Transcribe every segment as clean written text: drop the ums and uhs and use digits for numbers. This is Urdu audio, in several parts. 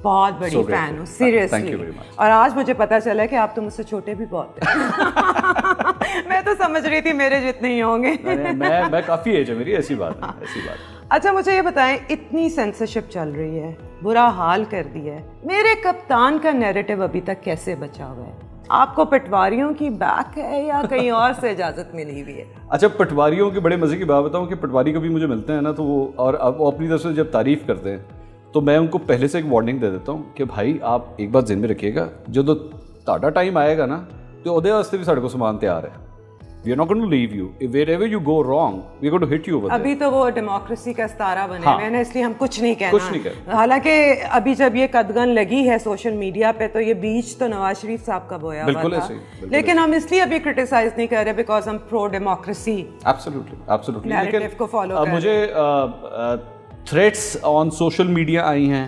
بہت بڑی فین ہوں سیریسلی, اور آج مجھے پتا چلا کہ آپ تو مجھ سے چھوٹے بھی بہت ہیں. میں تو سمجھ رہی تھی میرے جتنے ہی ہوں گے. میں کافی ایج ہے میری, ایسی بات ہے, ایسی بات. اچھا مجھے یہ بتائیں, اتنی سینسرشپ چل رہی ہے, برا حال کر دیا ہے, میرے کپتان کا نیریٹو ابھی تک کیسے بچا ہوا ہے؟ آپ کو پٹواریوں کی بیک ہے یا کہیں اور سے اجازت ملی ہوئی ہے؟ اچھا, پٹواریوں کے بڑے مزے کی بات بتاؤں کہ پٹواری کبھی مجھے ملتے ہیں نا تو وہ, اور وہ اپنی طرف سے جب تعریف کرتے ہیں تو میں ان کو پہلے سے ایک وارننگ دے دیتا ہوں کہ بھائی آپ ایک بات ذہن میں رکھیے گا, جو تہاڈا ٹائم آئے گا نا تو ਉਹਦੇ ਵਾਸਤੇ بھی ساڈے کو سامان تیار ہے. We are not going to leave you. If wherever you go wrong, we are going to hit you over there. ابھی تو وہ ڈیموکریسی کا ستارہ بنے ہوئے ہیں, اس لیے ہم کچھ نہیں کہنا. حالانکہ ابھی جب یہ قدغن لگی ہے سوشل میڈیا پہ تو یہ بیچ تو نواز شریف صاحب کا بویا ہوا تھا, لیکن ہم اس لیے ابھی کرٹیسائز نہیں کر رہے بیکاز ہم پرو ڈیموکریسی ایبسولوٹلی نیریٹو کو فالو کر رہے ہیں. مجھے تھریٹس آن سوشل میڈیا آئی ہیں.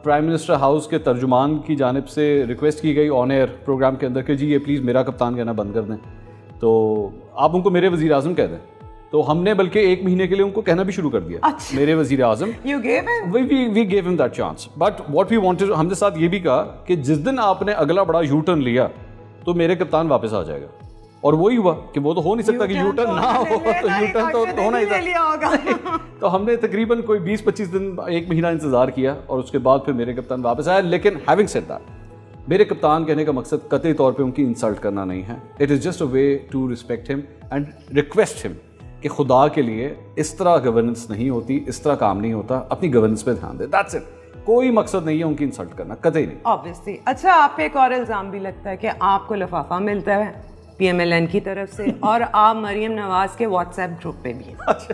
پرائم منسٹر ہاؤس کے ترجمان کی جانب سے ریکویسٹ کی گئی آن ایئر پروگرام کے اندر کہ جی یہ پلیز میرا کپتان کہنا بند کر دیں, تو آپ ان کو میرے وزیر اعظم کہہ دیں. تو ہم نے بلکہ 1 مہینے کے لیے ان کو کہنا بھی شروع کر دیا میرے وزیر اعظم. We give him that chance, but what we wanted, ہم نے ساتھ یہ بھی کہا کہ جس دن آپ نے اگلا بڑا یو ٹرن لیا تو میرے کپتان واپس آ جائے گا. اور وہی ہوا کہ وہ تو ہو نہیں سکتا کہ یو ٹرن نہ ہو, تو یو ٹرن تو ہونا ہی تھا. تو ہم نے تقریباً کوئی 20-25 دن 1 مہینہ انتظار کیا اور اس کے بعد پھر میرے کپتان واپس آیا. لیکن ہیونگ سیڈ دیٹ, میرے کپتان کہنے کا مقصد قطعی طور پہ ان کی انسلٹ کرنا نہیں ہے. It is just a way to respect him and request him کہ خدا کے لیے اس طرح گورننس نہیں ہوتی, اس طرح کام نہیں ہوتا, اپنی گورننس پہ دھیان دے. دیٹس اٹ, کوئی مقصد نہیں ہے ان کی انسلٹ کرنا, قطعی نہیں. آبویسلی. اچھا آپ پہ ایک اور الزام بھی لگتا ہے کہ آپ کو لفافہ ملتا ہے پی ایم ایل این کی طرف سے, اور آپ مریم نواز کے واٹس ایپ گروپ پہ بھی ہیں. اچھا,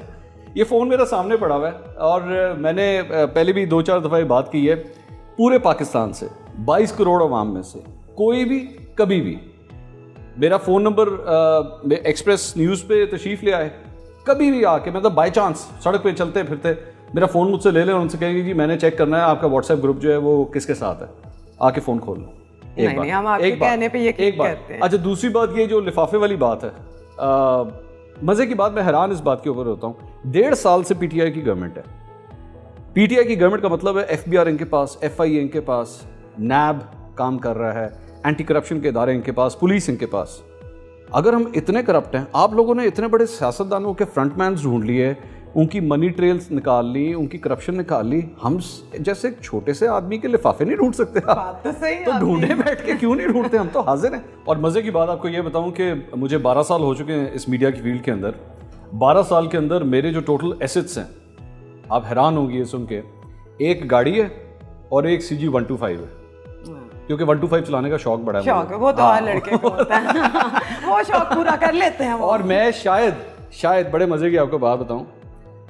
یہ فون میرا سامنے پڑا ہوا ہے اور میں نے پہلے بھی 2-4 دفعہ یہ بات کی ہے. پورے پاکستان سے 22 کروڑ عوام میں سے کوئی بھی کبھی بھی میرا فون نمبر ایکسپریس نیوز پہ تشریف لے آئے, کبھی بھی آ کے, مطلب بائی چانس سڑک پہ چلتے پھرتے میرا فون مجھ سے لے لیں اور ان سے کہیں گے جی میں نے چیک کرنا ہے آپ کا واٹس ایپ گروپ جو ہے وہ کس کے ساتھ ہے, آ کے فون کھول لیں. ایک بات. اچھا دوسری بات یہ جو لفافے والی بات ہے, مزے کی بات, میں حیران اس بات کے اوپر ہوتا ہوں. 1.5 سال سے پی ٹی آئی کی گورنمنٹ ہے. پی ٹی آئی کی گورنمنٹ کا مطلب ہے ایف بی آر ان کے پاس, ایف آئی اے ان کے پاس, نیب کام کر رہا ہے, اینٹی کرپشن کے ادارے ان کے پاس, پولیس ان کے پاس. اگر ہم اتنے کرپٹ ہیں, آپ لوگوں نے اتنے بڑے سیاستدانوں کے فرنٹ مینز ڈھونڈ لیے, ان کی منی ٹریلز نکال لی, ان کی کرپشن نکال لی, ہم جیسے ایک چھوٹے سے آدمی کے لفافے نہیں ڈھونڈ سکتے؟ تو ڈھونڈے بیٹھ کے کیوں نہیں ڈھونڈتے, ہم تو حاضر ہیں. اور مزے کی بات آپ کو یہ بتاؤں کہ مجھے 12 سال ہو چکے ہیں اس میڈیا کی فیلڈ کے اندر. 12 سال کے اندر میرے جو ٹوٹل ایسٹس ہیں, آپ حیران ہوں گے یہ سن کے, ایک گاڑی ہے اور ایک سی جی 125 ہے, کیونکہ 125 چلانے کا شوق بڑا ہے. وہ تو ہر لڑکے کو ہوتا ہے, وہ شوق پورا کر لیتے ہیں. اور میں شاید بڑے مزے کی آپ کو بات بتاؤں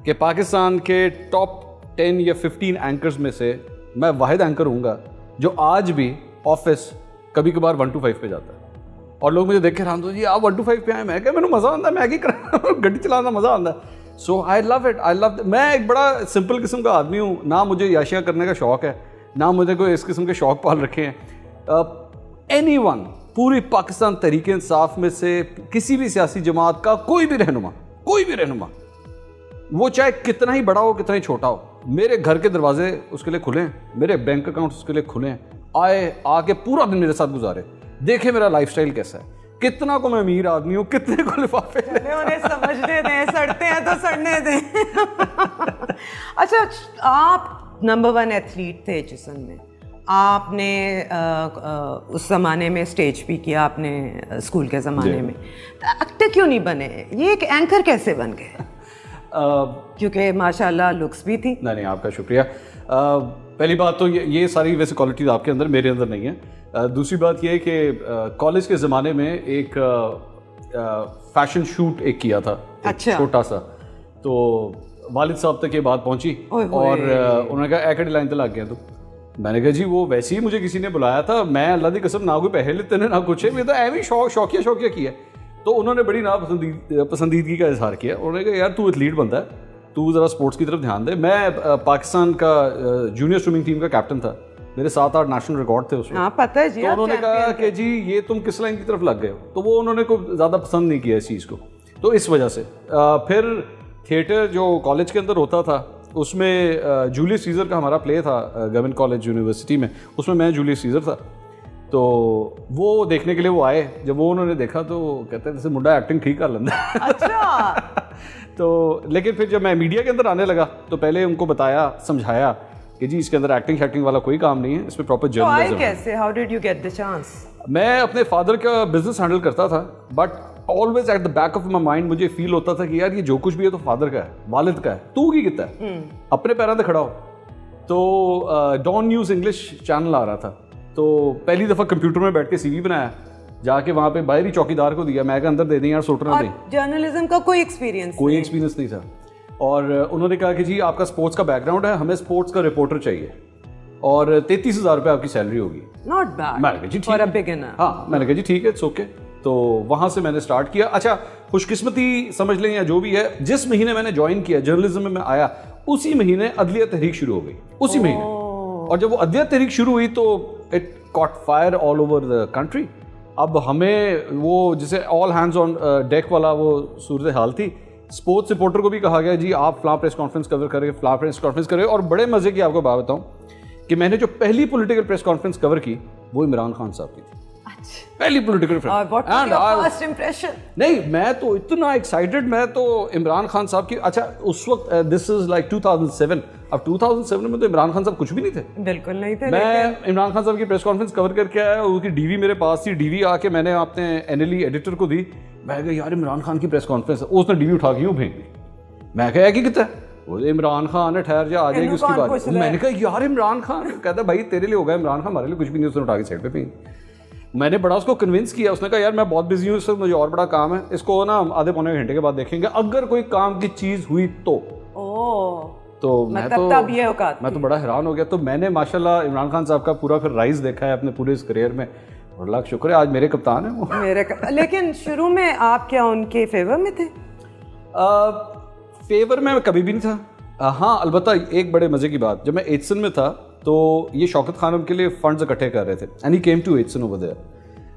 کہ پاکستان کے ٹاپ 10 یا 15 اینکرز میں سے میں واحد اینکر ہوں گا جو آج بھی آفس کبھی کبھار 125 پہ جاتا ہے. اور لوگ مجھے دیکھ کے حیران ہوتے ہیں جی آپ 125 پہ آئے, میں کہ مجھے مزہ آتا ہے, میگی گڈی چلانا مزہ آتا ہے. سو آئی لو اٹ. میں ایک بڑا سمپل قسم کا آدمی ہوں, نہ مجھے یاشیاں کرنے کا شوق ہے, نہ مجھے کوئی اس قسم کے شوق پال رکھے ہیں. اینی ون, پوری پاکستان تحریک انصاف میں سے کسی بھی سیاسی جماعت کا کوئی بھی رہنما, وہ چاہے کتنا ہی بڑا ہو کتنا ہی چھوٹا ہو, میرے گھر کے دروازے اس کے لیے کھلے ہیں, میرے بینک اکاؤنٹ اس کے لیے کھلے ہیں, آئے آ کے پورا دن میرے ساتھ گزارے, دیکھے میرا لائف سٹائل کیسا ہے, کتنا کو میں امیر آدمی ہوں, کتنے کو لفافے. انہیں سمجھنے دیں, سڑتے ہیں تو سڑنے دیں. اچھا آپ نمبر 1 ایتھلیٹ تھے جسم میں, آپ نے اس زمانے میں اسٹیج بھی کیا, آپ نے اسکول کے زمانے میں, ایکٹر کیوں نہیں بنے, یہ ایک اینکر کیسے بن گئے؟ کیونکہ ماشاء اللہ لکس بھی تھی. نہیں آپ کا شکریہ. پہلی بات تو یہ ساری ویسے کوالٹیز آپ کے اندر, میرے اندر نہیں ہے. دوسری بات یہ ہے کہ کالج کے زمانے میں ایک فیشن شوٹ ایک کیا تھا, چھوٹا سا, تو والد صاحب تک یہ بات پہنچی اور انہوں نے کہا ایکڑ لائن تو لگ گیا. تو میں نے کہا جی وہ ویسے ہی مجھے کسی نے بلایا تھا, میں اللہ دی قسم نہ کوئی پیسے لیتے نہ کچھ ہے, میں تو ایویں شوقیہ کیا. تو انہوں نے بڑی پسندیدگی کا اظہار کیا. انہوں نے کہا یار تو ایتھلیٹ بنتا ہے, تو ذرا اسپورٹس کی طرف دھیان دے. میں پاکستان کا جونیئر سوئمنگ ٹیم کا کیپٹن تھا, میرے 7-8 نیشنل ریکارڈ تھے اس میں. ہاں پتہ ہے جی. تو انہوں نے کہا کہ جی یہ تم کس لائن کی طرف لگ گئے ہو, تو وہ انہوں نے کوئی زیادہ پسند نہیں کیا اس چیز کو. تو اس وجہ سے پھر تھیٹر جو کالج کے اندر ہوتا تھا اس میں جولیس سیزر کا ہمارا پلے تھا گورنمنٹ کالج یونیورسٹی میں, اس میں جولیس سیزر تھا. تو وہ دیکھنے کے لیے وہ آئے, جب وہ انہوں نے دیکھا تو کہتے ہیں جیسے منڈا ایکٹنگ ٹھیک کر لینا. اچھا. تو لیکن پھر جب میں میڈیا کے اندر آنے لگا تو پہلے ان کو بتایا, سمجھایا کہ جی اس کے اندر ایکٹنگ شیکٹنگ والا کوئی کام نہیں ہے, اس میں پراپر جرنلزم ہے. کیسے, how did you get the chance? میں اپنے فادر کا بزنس ہینڈل کرتا تھا, but always at the back of my mind مجھے فیل ہوتا تھا کہ یار یہ جو کچھ بھی ہے تو فادر کا ہے, والد کا ہے, تو کی کتنا ہے, اپنے پیروں پہ کھڑا ہو. تو ڈان نیوز انگلش چینل آ رہا تھا, تو پہلی دفعہ کمپیوٹر میں بیٹھ کے سی وی بنایا, جا کے وہاں پہ باہری چوکیدار کو دیا, میں کہ اندر دے دیں یار سوٹنا دیں. جرنلزم کا کوئی ایکسپیرینس نہیں تھا. اور انہوں نے کہا کہ جی آپ کا اسپورٹس کا بیک گراؤنڈ ہے, ہمیں اسپورٹس کا رپورٹر چاہیے اور 33,000 روپے آپ کی سیلری ہوگی. Not bad. میں نے کہا جی ٹھیک ہے, ہاں میں نے کہا جی ٹھیک ہے, اٹس اوکے. تو وہاں سے میں نے اسٹارٹ کیا. اچھا خوش قسمتی سمجھ لیں یا جو بھی ہے, جس مہینے میں نے جوائن کیا جرنلزم میں آیا, اسی مہینے عدلیہ تحریک شروع ہو گئی, اسی مہینے. اور جب وہ عدلیہ تحریک شروع ہوئی تو it caught fire all over the country. اب ہمیں وہ جسے آل ہینڈز آن ڈیک والا وہ صورت حال تھی. اسپورٹس رپورٹر کو بھی کہا گیا جی آپ فلاں پریس کانفرنس کور کریں, فلاں پریس کانفرنس کریں. اور بڑے مزے کی آپ کو بات بتاؤں کہ میں نے جو پہلی پولیٹیکل پریس کانفرنس کور کی وہ عمران خان صاحب کی تھی, پہلی پولیٹیکل نہیں. میں تو اتنا ایکسائٹیڈ, میں تو عمران خان صاحب کی. اچھا اس وقت دس از لائک 2007, اب 2007 میں تو عمران خان صاحب کچھ بھی نہیں تھے, بالکل نہیں تھے. میں عمران خان صاحب کی پریس کانفرنس کور کر کے آیا, اس کی ڈی وی میرے پاس تھی, ڈی وی آ کے میں نے اپنے این ایل ای ایڈیٹر کو دی. میں کہا یار عمران خان کی پریس کانفرنس ہے, اس نے ڈی وی اٹھا کے یوں پھینک دی. میں کہا کہ کتنا ہے, وہ عمران خان ہے, ٹھہر جا آ جائے گی اس کی بات. میں نے کہا یار عمران خان, کہتا بھائی تیرے لیے ہوگا عمران خان, ہمارے لیے کچھ بھی نہیں. اس نے اٹھا کے سائڈ پہ پھینک. میں نے بڑا اس کو کنونس کیا, اس نے کہا یار میں بہت بزی ہوں, اس وقت مجھے اور بڑا کام ہے, اس کو نا آدھے پونے گھنٹے کے بعد دیکھیں گے, اگر کوئی کام کی چیز ہوئی تو. تو میں تو بڑا حیران ہو گیا. تو میں نے ماشاءاللہ عمران خان صاحب کا پورا پھر رائز دیکھا ہے اپنے پورے اس کریئر میں, اور اللہ کا شکر ہے آج میرے کپتان ہیں وہ. لیکن شروع میں آپ کیا ان کے فیور میں تھے؟ فیور میں کبھی بھی نہیں تھا. ہاں البتہ ایک بڑے مزے کی بات, جب میں ایچسن میں تھا تو یہ شوکت خانم کے لیے فنڈز اکٹھے کر رہے تھے, and he came to Aitchison over there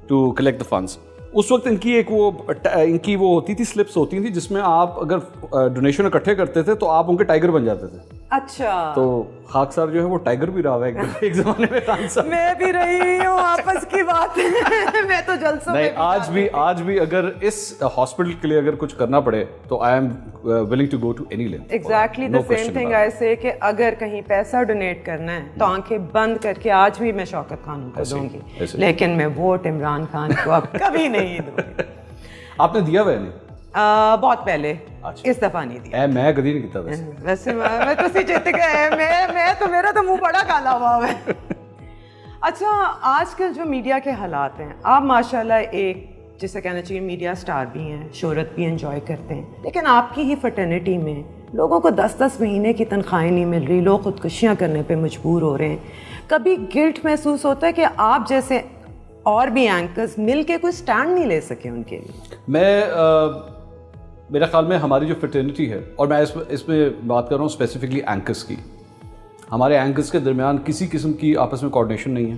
to collect the funds. اس وقت ان کی وہ ہوتی تھی, سلپس ہوتی تھیں جس میں آپ اگر ڈونیشن اکٹھے کرتے تھے تو آپ ان کے ٹائگر بن جاتے تھے. اچھا. تو خاک سر جو ہے وہ ٹائگر بھی رہا ہے ایک زمانے میں. میں بھی رہی ہوں, آپس کی بات ہے, میں تو جلسوں میں. آج بھی اگر اس ہاسپٹل کے لیے اگر کچھ کرنا پڑے تو I am willing to go to any length. Exactly the same thing I say, کہ اگر کہیں پیسہ ڈونیٹ کرنا ہے تو آنکھیں بند کر کے آج بھی میں شوکت خان کو دوں گی, لیکن میں ووٹ عمران خان کو اب کبھی نہیں دوں گی. آپ نے دیا نہیں؟ بہت پہلے, اس دفعہ نہیں دیا. میں کبھی نہیں کیتا ویسے میں تو سی جیت گئے, میں تو میرا تو منہ بڑا کالا ہوا ہے. اچھا آج کل جو میڈیا کے حالات ہیں, آپ ماشاءاللہ ایک جسے کہنا چاہیے میڈیا اسٹار بھی ہیں, شہرت بھی انجوائے کرتے ہیں, لیکن آپ کی ہی فرٹرنیٹی میں لوگوں کو 10-10 مہینے کی تنخواہیں نہیں مل رہی, لوگ خودکشیاں کرنے پہ مجبور ہو رہے ہیں. کبھی گلٹ محسوس ہوتا ہے کہ آپ جیسے اور بھی اینکرز مل کے کوئی سٹینڈ نہیں لے سکے ان کے لیے؟ میرا خیال میں ہماری جو فرٹرنیٹی ہے, اور میں اس میں بات کر رہا ہوں اسپیسیفکلی اینکرز کی, ہمارے اینکرز کے درمیان کسی قسم کی آپس میں کوآرڈینیشن نہیں ہے.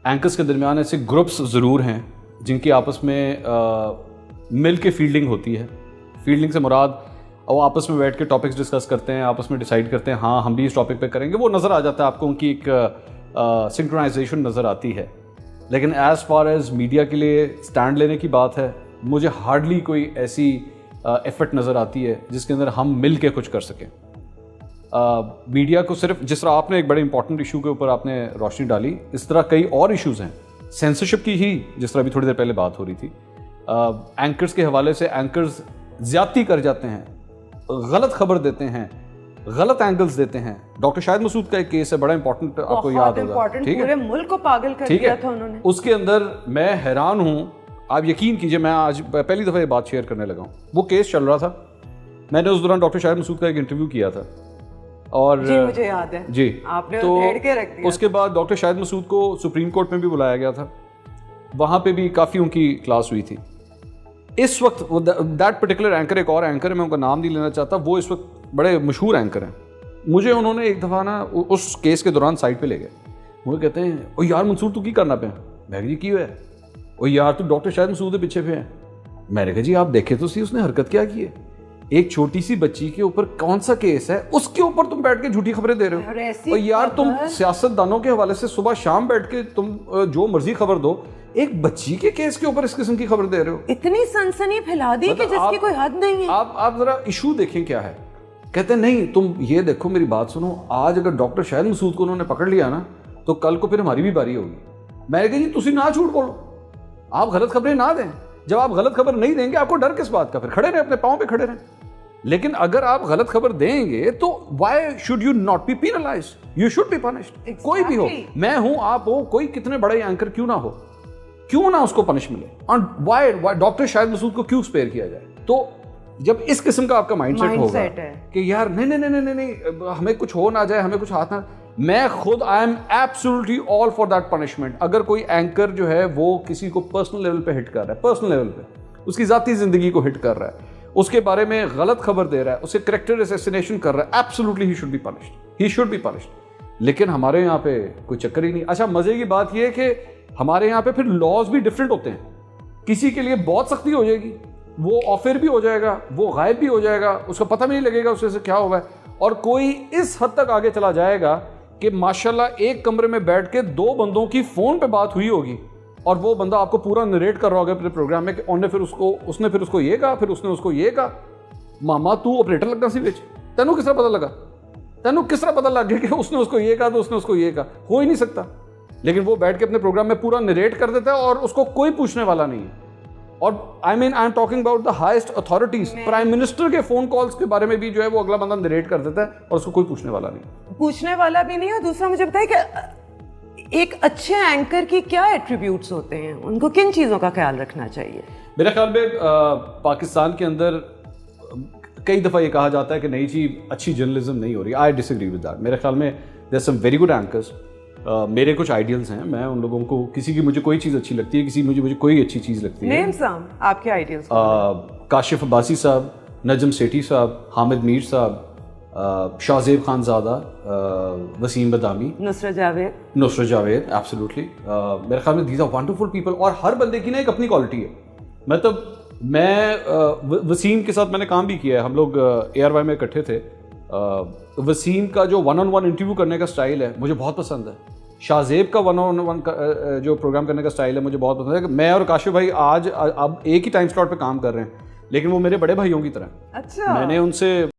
اینکرز کے درمیان ایسے گروپس ضرور ہیں جن کی آپس میں مل کے فیلڈنگ ہوتی ہے. فیلڈنگ سے مراد وہ آپس میں بیٹھ کے ٹاپکس ڈسکس کرتے ہیں, آپس میں ڈیسائیڈ کرتے ہیں ہاں ہم بھی اس ٹاپک پہ کریں گے, وہ نظر آ جاتا ہے آپ کو, ان کی ایک سنکرونائزیشن نظر آتی ہے. لیکن ایز فار ایز میڈیا کے لیے اسٹینڈ لینے کی بات ہے, مجھے ہارڈلی کوئی ایسی ایفرٹ نظر آتی ہے جس کے اندر ہم مل کے کچھ کر سکیں. میڈیا کو صرف جس طرح آپ نے ایک بڑے امپورٹنٹ ایشو کے اوپر آپ نے روشنی ڈالی, اس طرح کئی اور ایشوز ہیں. سینسرشپ کی ہی جس طرح ابھی تھوڑی دیر پہلے بات ہو رہی تھی, اینکرز کے حوالے سے اینکرز زیادتی کر جاتے ہیں, غلط خبر دیتے ہیں, غلط اینگلز دیتے ہیں. ڈاکٹر شاہد مسعود کا ایک کیس ہے بڑا امپورٹنٹ, آپ کو یاد ہوگا, ٹھیک ہے, پورے ملک کو پاگل کر دیا تھا انہوں نے. اس کے اندر میں حیران ہوں, آپ یقین کیجئے میں آج پہلی دفعہ یہ بات شیئر کرنے لگا ہوں. وہ کیس چل رہا تھا, میں نے اس دوران ڈاکٹر شاہد مسعود کا ایک انٹرویو کیا تھا, اور جی مجھے یاد ہے, جی آپ نے تو ڈھیر کے رکھ دیا. اس کے بعد ڈاکٹر شاہد مسعود کو سپریم کورٹ میں بھی بلایا گیا تھا, وہاں پہ بھی کافی ان کی کلاس ہوئی تھی. اس وقت دیٹ پرٹیکولر اینکر, ایک اور اینکر ہے, میں ان کا نام نہیں لینا چاہتا, وہ اس وقت بڑے مشہور اینکر ہیں. مجھے انہوں نے ایک دفعہ نا اس کیس کے دوران سائٹ پہ لے گئے, وہ کہتے ہیں او یار منصور تو کی کرنا پہ, میں کہا جی کی ہے, او یار تو ڈاکٹر شاہد مسعود کے پیچھے پہ ہے. میں نے کہا جی آپ دیکھے تو سی اس نے حرکت کیا کی ہے, ایک چھوٹی سی بچی کے اوپر کون سا کیس ہے, اس کے اوپر تم بیٹھ کے جھوٹی خبریں دے رہے ہو. اور یار تم سیاست دانوں کے حوالے سے صبح شام بیٹھ کے تم جو مرضی خبر دو, ایک بچی کے کیس کے اوپر اس قسم کی خبر دے رہے ہو. اتنی سنسنی پھیلا دی کہ جس کی کوئی حد نہیں ہے. آپ ذرا ایشو دیکھیں کیا ہے. کہتے ہیں نہیں تم یہ دیکھو, میری بات سنو, آج اگر ڈاکٹر شاہد مسعود کو انہوں نے پکڑ لیا نا تو کل کو پھر ہماری بھی باری ہوگی. میں نے کہا جی تسی نہ جھوٹ بولو, آپ غلط خبریں نہ دیں. جب آپ غلط خبر نہیں دیں گے آپ کو ڈر کس بات کا, پھر کھڑے رہیں اپنے پاؤں پہ کھڑے رہیں. لیکن اگر آپ غلط خبر دیں گے تو why should you not be penalised, you should be punished. کوئی بھی ہو, میں ہوں, آپ ہو, کوئی کتنے بڑے اینکر کیوں نہ ہو, کیوں نہ اس کو پنش ملے. اور وائی ڈاکٹر شاہد مسعود کو کیوں اسپیئر کیا جائے. تو جب اس قسم کا آپ کا مائنڈ سیٹ ہوگا کہ یار نہیں ہمیں کچھ ہو نہ جائے, ہمیں کچھ ہاتھ نہ, میں خود I am absolutely all for that punishment. اگر کوئی اینکر جو ہے وہ کسی کو پرسنل لیول پہ ہٹ کر رہا ہے, پرسنل لیول پہ اس کی ذاتی زندگی کو ہٹ کر رہا ہے, اس کے بارے میں غلط خبر دے رہا ہے, اسے کریکٹر اسیسینیشن کر رہا ہے, absolutely he should be punished, he should be punished. لیکن ہمارے یہاں پہ کوئی چکر ہی نہیں. اچھا مزے کی بات یہ ہے کہ ہمارے یہاں پہ پھر لاز بھی ڈفرینٹ ہوتے ہیں. کسی کے لیے بہت سختی ہو جائے گی, وہ آفر بھی ہو جائے گا, وہ غائب بھی ہو جائے گا, اس کو پتہ بھی نہیں لگے گا اسے سے کیا ہوا ہے. اور کوئی اس حد تک آگے چلا جائے گا کہ ماشاءاللہ ایک کمرے میں بیٹھ کے 2 بندوں کی فون پہ بات ہوئی ہوگی اور وہ بندہ آپ کو پورا نریٹ کر رہا ہوگا اپنے پروگرام میں کہ اس نے پھر اس کو یہ کہا, پھر اس نے اس کو یہ کہا. ماما تو آپریٹر لگنا سی وچ, تینوں کس طرح پتہ لگا, تینوں کس طرح پتہ لگ گیا کہ اس نے اس کو یہ کہا تو اس نے اس کو یہ کہا. ہو ہی نہیں سکتا. لیکن وہ بیٹھ کے اپنے پروگرام میں پورا نریٹ کر دیتا ہے اور اس کو کوئی پوچھنے والا نہیں ہے. اور I am talking about the highest authorities. Prime minister کے فون کالز کے بارے میں بھی جو ہے وہ اگلا بندہ نریٹ کر دیتا ہے اور اس کو کوئی پوچھنے والا نہیں. پوچھنے والا بھی نہیں. اور دوسرا مجھے بتائیں کہ ایک اچھے اینکر کی کیا ایٹریبیوٹس ہوتے ہیں, ان کو کن چیزوں کا خیال رکھنا چاہیے؟ میرے خیال میں پاکستان کے اندر کئی دفعہ یہ کہا جاتا ہے کہ نہیں جی اچھی جرنلزم نہیں ہو رہی. آئی ڈس ایگری ود دیٹ. میرے خیال میں دیر سم ویری گڈ اینکرز. میرے کچھ آئیڈیلز ہیں, میں ان لوگوں کو, کسی کی مجھے کوئی چیز اچھی لگتی ہے, کسی مجھے کوئی اچھی چیز لگتی ہے. آپ کے آئیڈیلز؟ کاشف عباسی صاحب, نجم سیٹھی صاحب, حامد میر صاحب, شاہزیب خان زادہ, وسیم بدامی, نصرت جاوید. ایبسلیوٹلی. میرے خیال میں دیز آر ونڈرفل پیپل. اور ہر بندے کی نا ایک اپنی کوالٹی ہے. مطلب میں وسیم کے ساتھ میں نے کام بھی کیا ہے, ہم لوگ اے آر وائی میں اکٹھے تھے. وسیم کا جو 1-on-1 انٹرویو کرنے کا سٹائل ہے مجھے بہت پسند ہے. شاہزیب کا 1-on-1 جو پروگرام کرنے کا سٹائل ہے مجھے بہت پسند ہے. میں اور کاشف بھائی آج اب ایک ہی ٹائم سلاٹ پہ کام کر رہے ہیں لیکن وہ میرے بڑے بھائیوں کی طرح. اچھا. میں نے ان سے